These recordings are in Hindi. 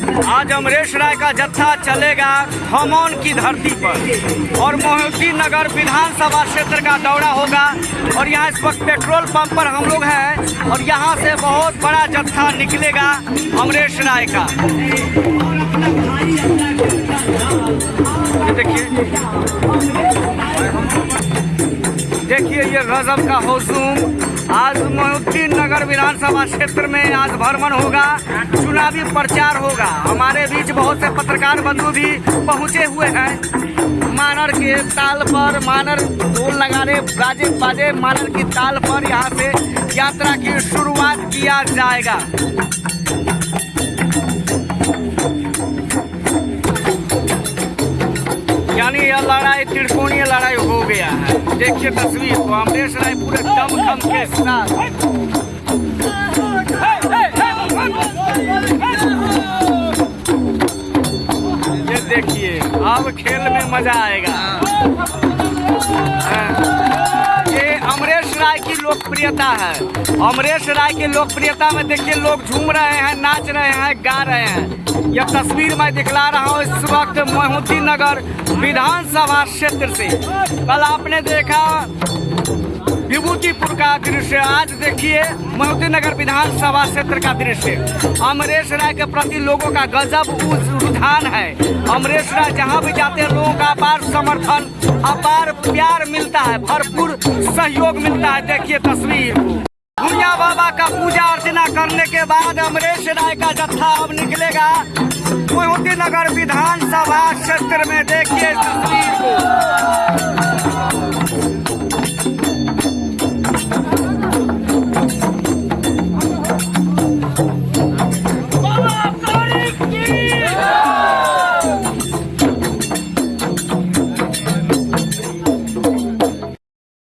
आज अमरेश राय का जत्था चलेगा खमौन की धरती पर और मोहिउद्दीन नगर विधानसभा क्षेत्र का दौरा होगा। और यहाँ इस वक्त पेट्रोल पंप पर हम लोग हैं और यहाँ से बहुत बड़ा जत्था निकलेगा अमरेश राय का। देखिए ये रजब का हुजूम आज मोहिउद्दीन नगर विधानसभा क्षेत्र में आज भ्रमण होगा, चुनावी प्रचार होगा। हमारे बीच बहुत से पत्रकार बंधु भी पहुंचे हुए हैं। मानर के ताल पर मानर ढोल नगाड़े बाजे बाजे मानर की ताल पर यहाँ से यात्रा की शुरुआत किया जाएगा। यानी यह लड़ाई त्रिकोणीय लड़ाई हो गया है। देखिए तस्वीर को, अमरेश राय पूरे दमखम के साथ। ये देखिए अब खेल में मजा आएगा। ये अमरेश राय की लोकप्रियता है। अमरेश राय की लोकप्रियता में देखिए लोग झूम रहे हैं, नाच रहे हैं, गा रहे हैं। यह तस्वीर मैं दिखला रहा हूँ इस वक्त मोहिउद्दीन नगर विधानसभा क्षेत्र से। कल आपने देखा विभूतिपुर का दृश्य, आज देखिए मोहिउद्दीन नगर विधानसभा क्षेत्र का दृश्य। अमरेश राय के प्रति लोगों का गजब रुझान है। अमरेश राय जहां भी जाते हैं लोगों का अपार समर्थन, अपार प्यार मिलता है, भरपूर सहयोग मिलता है। देखिए तस्वीर को। भुइयां बाबा का पूजा अर्चना करने के बाद अमरेश राय का जत्था अब निकलेगा मोहिउद्दीन नगर विधानसभा क्षेत्र में। देखिए इस तस्वीर को।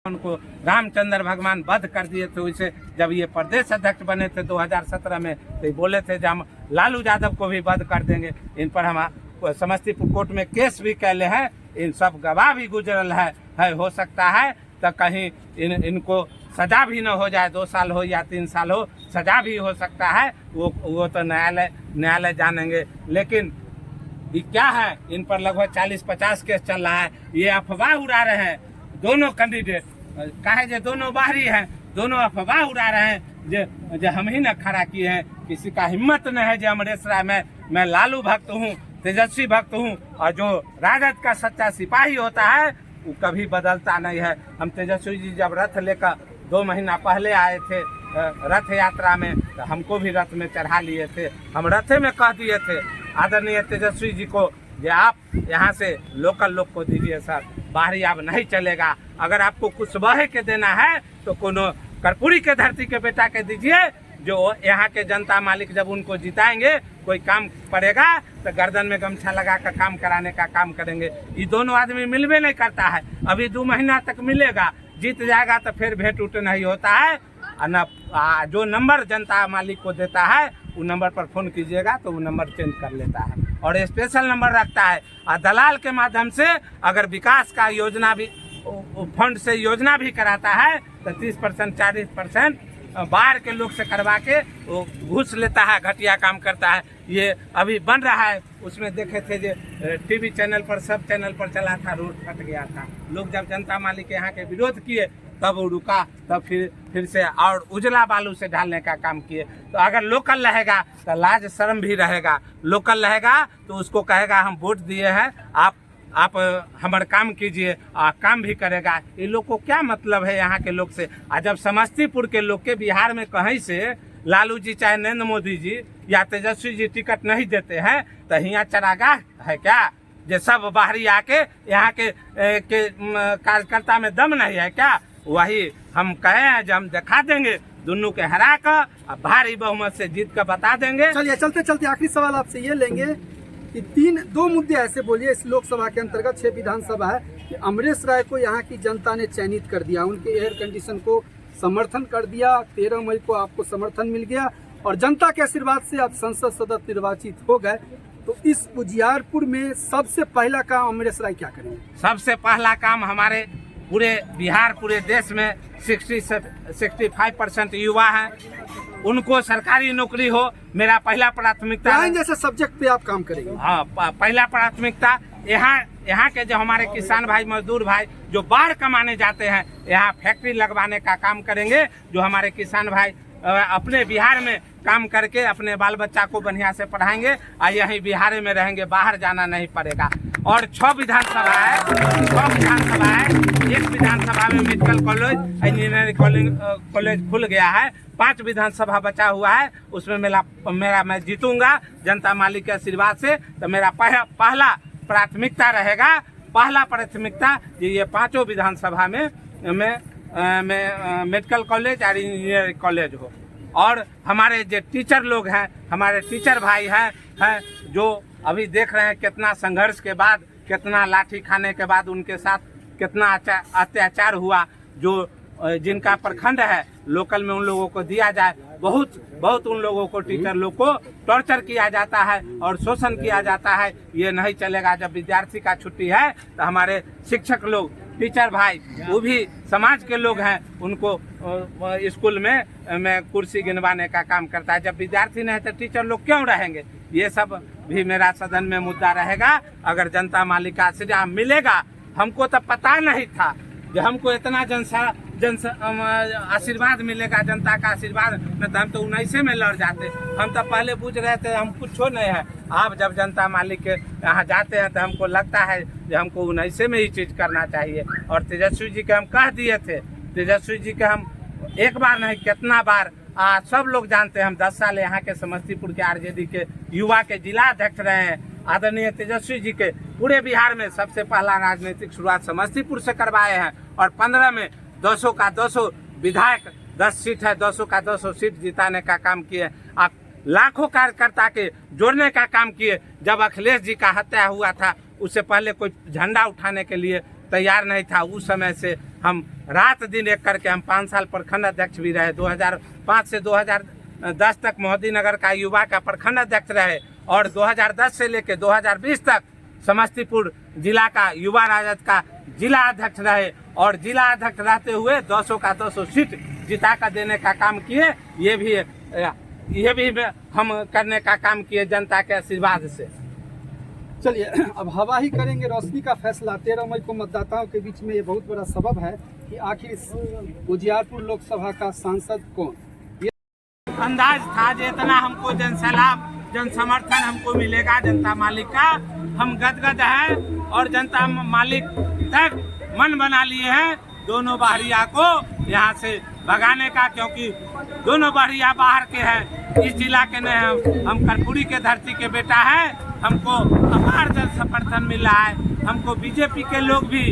उनको रामचंद्र भगवान वध कर दिए थे। उसे जब ये प्रदेश अध्यक्ष बने थे 2017 में, तो ये बोले थे कि हम लालू यादव को भी वध कर देंगे। इन पर हम समस्तीपुर कोर्ट में केस भी कैले हैं, इन सब गवाह भी गुजरल है। हो सकता है तो कहीं इनको सजा भी न हो जाए, 2 साल हो या 3 साल हो, सजा भी हो सकता है। वो तो न्यायालय जानेंगे। लेकिन ये क्या है, इन पर लगभग 40-50 केस चल रहा है। ये अफवाह उड़ा रहे हैं दोनों कैंडिडेट। कहे जो दोनों बाहरी हैं, दोनों अफवाह उड़ा रहे हैं जो हम ही न खड़ा किए हैं। किसी का हिम्मत नहीं है जो अमरेश राय मैं लालू भक्त हूँ, तेजस्वी भक्त हूँ। और जो राजद का सच्चा सिपाही होता है वो कभी बदलता नहीं है। हम तेजस्वी जी जब रथ लेकर 2 महीना पहले आए थे रथ यात्रा में, तो हमको भी रथ में चढ़ा लिए थे। हम रथे में कह दिए थे आदरणीय तेजस्वी जी को कि आप यहाँ से लोकल लोग को दीजिए सर, बाहरी अब नहीं चलेगा। अगर आपको कुछ बहे के देना है तो कोनो कर्पूरी के धरती के बेटा के दीजिए, जो यहाँ के जनता मालिक जब उनको जिताएंगे कोई काम पड़ेगा तो गर्दन में गमछा लगा कर काम कराने का काम करेंगे। ये दोनों आदमी मिलवे नहीं करता है। अभी 2 महीना तक मिलेगा, जीत जाएगा तो फिर भेंट उठ नहीं होता है। न जो नंबर जनता मालिक को देता है वो नंबर पर फोन कीजिएगा तो वो नंबर चेंज कर लेता है और स्पेशल नंबर रखता है। और दलाल के माध्यम से अगर विकास का योजना भी फंड से योजना भी कराता है तो 30% 40% बाहर के लोग से करवा के वो घूस लेता है, घटिया काम करता है। ये अभी बन रहा है, उसमें देखे थे जो टीवी चैनल पर सब चैनल पर चला था, रोड फट गया था। लोग जब जनता मालिक यहाँ के विरोध किए तब वो रुका, तब फिर से और उजला बालू से ढालने का काम किए। तो अगर लोकल रहेगा तो लाज शर्म भी रहेगा। लोकल रहेगा तो उसको कहेगा हम वोट दिए हैं, आप हमारा काम कीजिए, काम भी करेगा। ये लोग को क्या मतलब है यहाँ के लोग से। जब समस्तीपुर के लोग के बिहार में कहीं से लालू जी चाहे नरेंद्र मोदी जी या तेजस्वी जी टिकट नहीं देते हैं तो यहाँ चरागाह है क्या, जो सब बाहरी आके यहाँ के कार्यकर्ता में दम नहीं है क्या। वही हम कहे हैं जो हम दिखा देंगे, दोनों के हरा कर भारी बहुमत से जीत कर बता देंगे। चलिए चलते चलते आखिरी सवाल आपसे ये लेंगे कि 2 मुद्दे ऐसे बोलिए इस लोकसभा के अंतर्गत 6 विधानसभा है कि अमरेश राय को यहाँ की जनता ने चयनित कर दिया, उनके एयर कंडीशन को समर्थन कर दिया। 13 मई को आपको समर्थन मिल गया और जनता के आशीर्वाद से आप संसद सदस्य निर्वाचित हो गए। तो इस उजियारपुर में सबसे पहला काम अमरेश राय क्या करेंगे? सबसे पहला काम, हमारे पूरे बिहार पूरे देश में 65% युवा हैं। उनको सरकारी नौकरी हो, मेरा पहला प्राथमिकता है। जैसे सब्जेक्ट पे आप काम करेंगे? हाँ, पहला प्राथमिकता यहाँ के जो हमारे किसान भाई, मजदूर भाई जो बाहर कमाने जाते हैं, यहाँ फैक्ट्री लगवाने का काम करेंगे। जो हमारे किसान भाई अपने बिहार में काम करके अपने बाल बच्चा को बढ़िया से पढ़ाएंगे और यहीं बिहार में रहेंगे, बाहर जाना नहीं पड़ेगा। और 6 विधानसभा है, 6 विधानसभा है। एक विधानसभा में मेडिकल कॉलेज, इंजीनियरिंग कॉलेज खुल गया है। 5 विधानसभा बचा हुआ है, उसमें मेरा मैं जीतूंगा जनता मालिक के आशीर्वाद से। तो मेरा पहला प्राथमिकता रहेगा, पहला प्राथमिकता ये 5 विधानसभा में मेडिकल कॉलेज और इंजीनियरिंग कॉलेज हो। और हमारे जो टीचर लोग हैं, हमारे टीचर भाई हैं जो अभी देख रहे हैं कितना संघर्ष के बाद, कितना लाठी खाने के बाद उनके साथ कितना अत्याचार हुआ। जो जिनका प्रखंड है लोकल में, उन लोगों को दिया जाए, बहुत उन लोगों को, टीचर लोग को टॉर्चर किया जाता है और शोषण किया जाता है। ये नहीं चलेगा। जब विद्यार्थी का छुट्टी है तो हमारे शिक्षक लोग, टीचर भाई, वो भी समाज के लोग हैं, उनको स्कूल में कुर्सी गिनवाने का काम करता है। जब विद्यार्थी नहीं है तो टीचर लोग क्यों रहेंगे? ये सब भी मेरा सदन में मुद्दा रहेगा। अगर जनता मालिक का आशीर्वाद मिलेगा, हमको तो पता नहीं था जो हमको इतना आशीर्वाद मिलेगा, जनता का आशीर्वाद, न तो हम तो 19 में लड़ जाते। हम तो पहले पूछ रहे थे हम कुछ नहीं है। आप जब जनता मालिक के यहाँ जाते हैं तो हमको लगता है कि हमको 19 में ही चीज करना चाहिए। और तेजस्वी जी के हम कह दिए थे, तेजस्वी जी के हम एक बार नहीं कितना बार, सब लोग जानते हैं, हम 10 साल यहाँ के समस्तीपुर के आरजेडी के युवा के जिला अध्यक्ष रहे हैं। आदरणीय तेजस्वी जी के पूरे बिहार में सबसे पहला राजनीतिक शुरुआत समस्तीपुर से करवाए हैं। और 15 में 200 का 200 विधायक, 10 सीट है, 200 का 200 सीट जिताने का काम किए। आप लाखों कार्यकर्ता के जोड़ने का काम किए। जब अखिलेश जी का हत्या हुआ था, उससे पहले कोई झंडा उठाने के लिए तैयार नहीं था। उस समय से हम रात दिन एक करके हम 5 साल प्रखंड अध्यक्ष भी रहे। 2005 से 2010 तक मोदी नगर का युवा का प्रखंड अध्यक्ष रहे। और 2010 से लेकर 2020 तक समस्तीपुर जिला का युवा राजद का जिला अध्यक्ष रहे। और जिला अध्यक्ष रहते हुए 200 का 200 सीट जिता कर देने का काम किए। ये भी हम करने का काम किए जनता के आशीर्वाद से। चलिए, अब हवा ही करेंगे रोशनी का फैसला। 13 मई को मतदाताओं के बीच में ये बहुत बड़ा सबब है कि आखिर उजियारपुर लोकसभा का सांसद कौन। अंदाज था जो इतना हमको जनसैलाब, जन समर्थन हमको मिलेगा जनता मालिक का। हम गदगद हैं और जनता मालिक तक मन बना लिए हैं दोनों बाहरिया को यहाँ से भगाने का, क्योंकि दोनों बाहरिया बाहर के हैं, इस जिला के नहीं। हम कर्पूरी के धरती के बेटा हैं। हमको अपार जन समर्थन मिल रहा है। हमको बीजेपी के लोग भी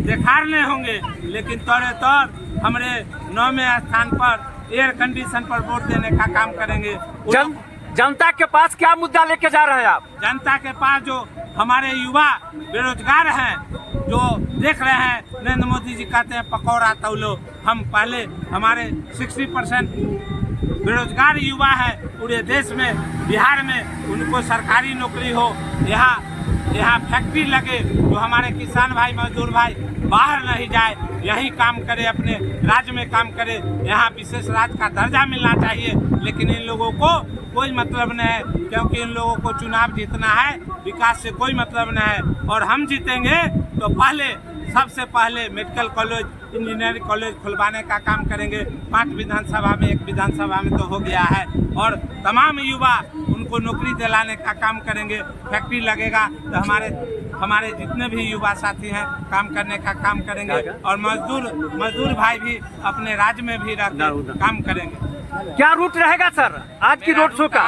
देखार नहीं होंगे, लेकिन तौर हमारे 9वें स्थान पर एयर कंडीशन पर वोट देने का काम करेंगे। जनता के पास क्या मुद्दा लेके जा रहे हैं आप? जनता के पास जो हमारे युवा बेरोजगार हैं, जो देख रहे हैं नरेंद्र मोदी जी कहते हैं पकौड़ा तौलो। हम पहले हमारे 60% बेरोजगार युवा है पूरे देश में, बिहार में, उनको सरकारी नौकरी हो, यहाँ फैक्ट्री लगे, जो हमारे किसान भाई, मजदूर भाई बाहर नहीं जाए, यही काम करे, अपने राज्य में काम करे। यहाँ विशेष राज्य का दर्जा मिलना चाहिए। लेकिन इन लोगों को कोई मतलब नहीं है, क्योंकि इन लोगों को चुनाव जीतना है, विकास से कोई मतलब नहीं है। और हम जीतेंगे तो सबसे पहले मेडिकल कॉलेज, इंजीनियरिंग कॉलेज खुलवाने का काम करेंगे। 5 विधानसभा में, 1 विधानसभा में तो हो गया है। और तमाम युवा उनको नौकरी दिलाने का काम करेंगे। फैक्ट्री लगेगा तो हमारे जितने भी युवा साथी हैं काम करने का काम करेंगे। और मजदूर भाई भी अपने राज्य में भी रहकर काम करेंगे। क्या रूट रहेगा सर आज की रोड शो का?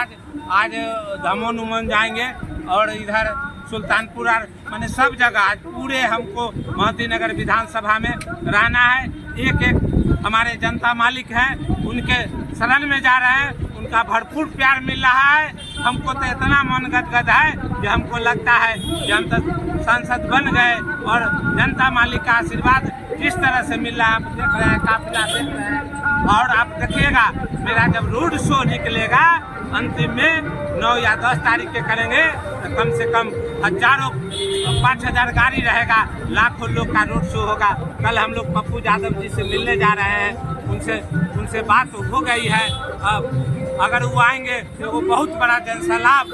आज दमन उमन जाएंगे और इधर सुल्तानपुर माने सब जगह आज पूरे हमको मोदी नगर विधानसभा में रहना है। एक हमारे जनता मालिक हैं, उनके शरण में जा रहे हैं, उनका भरपूर प्यार मिल रहा है। हमको तो इतना मन गदगद है कि हमको लगता है कि हम तो सांसद बन गए। और जनता मालिक का आशीर्वाद किस तरह से मिल रहा है आप देख रहे हैं, काफिला देख रहे हैं। और आप देखिएगा मेरा जब रोड शो निकलेगा अंतिम में 9 या 10 तारीख के करेंगे तो कम से कम हजारों 5000 गाड़ी रहेगा, लाखों लोग का रोड शो होगा। कल हम लोग पप्पू यादव जी से मिलने जा रहे हैं, उनसे बात हो गई है। अगर वो आएंगे तो वो बहुत बड़ा जनसैलाब,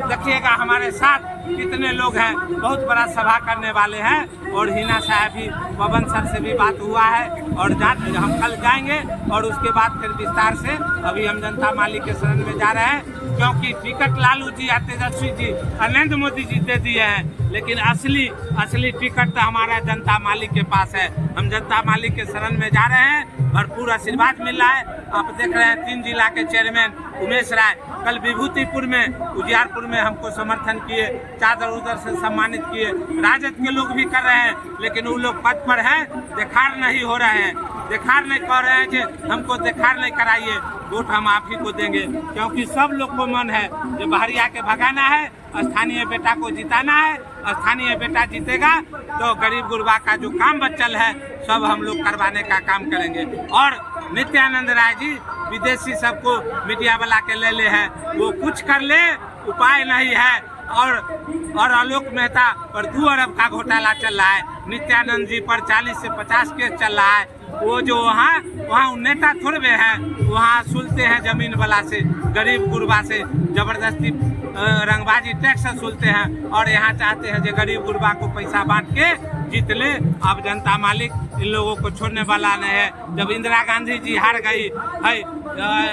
देखिएगा हमारे साथ कितने लोग हैं, बहुत बड़ा सभा करने वाले हैं। और हिना साहब भी, पवन सर से भी बात हुआ है और हम कल जाएंगे और उसके बाद फिर विस्तार से अभी हम जनता माली के शरण में जा रहे हैं, क्योंकि टिकट लालू जी या तेजस्वी जी, नरेंद्र मोदी जी दे दिए हैं, लेकिन असली टिकट तो हमारा जनता माली के पास है। हम जनता माली के शरण में जा रहे हैं, भरपूर आशीर्वाद मिल रहा है। आप देख रहे हैं 3 जिला के चेयरमैन उमेश राय कल विभूतिपुर में, उजियारपुर में हमको समर्थन किए, चादर उधर से सम्मानित किए। राजद के लोग भी कर रहे हैं, लेकिन वो लोग पद पर हैं, देखार नहीं हो रहे हैं, देखार नहीं कर रहे हैं कि हमको देखार नहीं कराइए, वोट हम आप ही को देंगे। क्योंकि सब लोग को मन है जो बहरिया के भगाना है, स्थानीय बेटा को जिताना है। स्थानीय बेटा जीतेगा तो गरीब गुरबा का जो काम बचल है सब हम लोग करवाने का काम करेंगे। और नित्यानंद राय जी विदेशी सबको मीडिया वाला के ले है, वो कुछ कर ले, उपाय नहीं है। और आलोक मेहता पर 2 अरब का घोटाला चल रहा है, नित्यानंद जी पर 40 से 50 केस चल रहा है। वो जो वहाँ नेता थोड़े हैं, वहाँ सुलते हैं जमीन वाला से, गरीब गुरबा से जबरदस्ती रंगबाजी टैक्स सुलते हैं, और यहाँ चाहते हैं जो गरीब गुरबा को पैसा बांट के जीत ले। अब जनता मालिक इन लोगों को छोड़ने वाला नहीं है। जब इंदिरा गांधी जी हार गई है,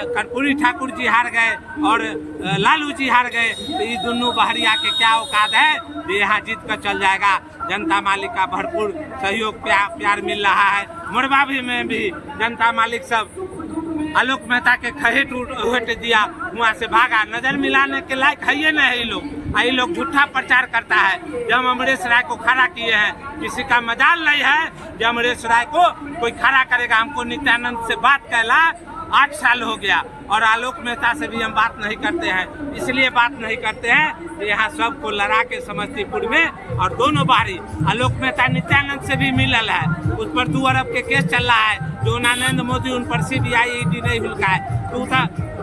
कर्पूरी ठाकुर जी हार गए और लालू जी हार गए, तो ये दोनों बहरिया के क्या औकात है ये यहाँ जीत कर चल जाएगा। जनता मालिक का भरपूर सहयोग प्यार मिल रहा है। मोरबा में भी जनता मालिक सब आलोक मेहता के खहेट उठ दिया, वहाँ से भागा। नजर मिलाने के लायक है ये नहीं ये लोग झूठा प्रचार करता है। जब अमरेश राय को खड़ा किए हैं, किसी का मजाल नहीं है जब अमरेश राय को कोई खड़ा करेगा। हमको नित्यानंद से बात कहला 8 साल हो गया, और आलोक मेहता से भी हम बात नहीं करते हैं। इसलिए बात नहीं करते हैं कि यहाँ सबको लड़ा के समस्तीपुर में, और दोनों बारी आलोक मेहता नित्यानंद से भी मिलल है, उस पर 2 अरब के केस चल रहा है, जो नरेंद्र मोदी उन पर CBI ED नहीं हुलका है। तो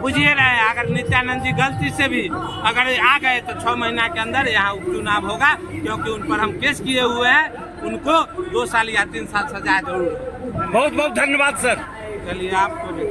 बुझिए रहे, अगर नित्यानंद जी गलती से भी अगर आ गए तो 6 महीना के अंदर यहाँ उपचुनाव होगा, क्योंकि उन पर हम केस किए हुए हैं। उनको 2 साल या 3 साल सजा जरूर। बहुत बहुत धन्यवाद सर। चलिए आपको भी।